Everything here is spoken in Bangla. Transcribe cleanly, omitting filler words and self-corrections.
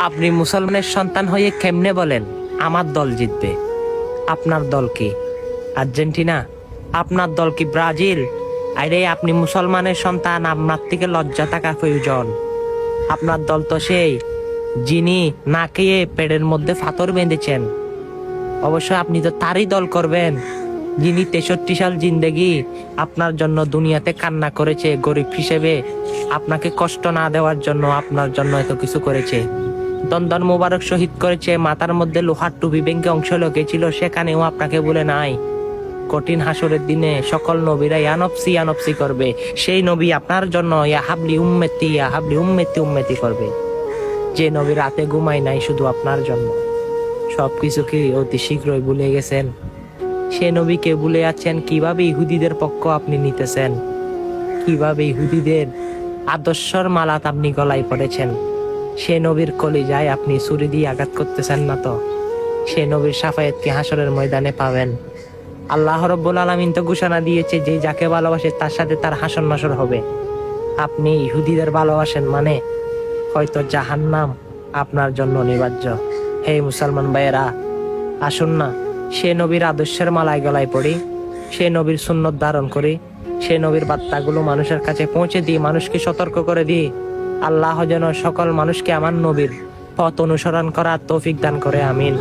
আপনি মুসলমানের সন্তান হয়ে কেমনে বলেন আমার দল জিতবে? আপনার দল কি আর্জেন্টিনা? আপনার দল কি ব্রাজিল? আরে আপনি মুসলমানের সন্তান, আপনার থেকে লজ্জা থাকা প্রয়োজন। আপনার দল তো সেই যিনি না খেয়ে পেটের মধ্যে পাথর বেঁধেছেন। অবশ্যই আপনি তো তারই দল করবেন যিনি 63 সাল জিন্দেগি আপনার জন্য দুনিয়াতে কান্না করেছে, গরিব হিসেবে আপনাকে কষ্ট না দেওয়ার জন্য আপনার জন্য এত কিছু করেছে। দন্দন মোবারক শহীদ করেছে, মাথার মধ্যে লোহার টুপি ভেঙে অংশ লেগেছিল, সেখানেও আপনাকে বলে নাই। কঠিন হাসরের দিনে সকল নবীরা ইয়ানফসি ইয়ানফসি করবে, সেই নবী আপনার জন্য ইয়া হাবলি উম্মতি ইয়া হাবলি উম্মতি উম্মতি করবে। যে নবী রাতে ঘুমায় নাই শুধু আপনার জন্য। সবকিছু কি অতি শীঘ্রই ভুলে গেছেন? সে নবীকে ভুলে আছেন? কিভাবে ইহুদিদের পক্ষ আপনি নিতেছেন? কিভাবে ইহুদিদের আদর্শর মালাত আপনি গলায় পড়েছেন? সে নবীর কলিজায় আপনি ছুরি দিয়ে আঘাত করতেছেন না তো? সে নবীর শাফায়াতকে হাসরের ময়দানে পাবেন। আল্লাহ রাব্বুল আলামিন তো ঘোষণা দিয়েছে যে যাকে ভালোবাসে তার সাথে তার হাসর নাসর হবে। আপনি ইহুদিদের ভালোবাসেন মানে হয়তো জাহান্নাম আপনার জন্য অনিবার্য। হে মুসলমান ভাইয়েরা, আসুন না সে নবীর আদর্শের মালায় গলায় পড়ি, সে নবীর সুন্নত ধারণ করি, সে নবীর বার্তাগুলো মানুষের কাছে পৌঁছে দিই, মানুষকে সতর্ক করে দিই। আল্লাহ যেন সকল মানুষকে আমার নবীর পথ অনুসরণ করার তৌফিক দান করে, আমিন।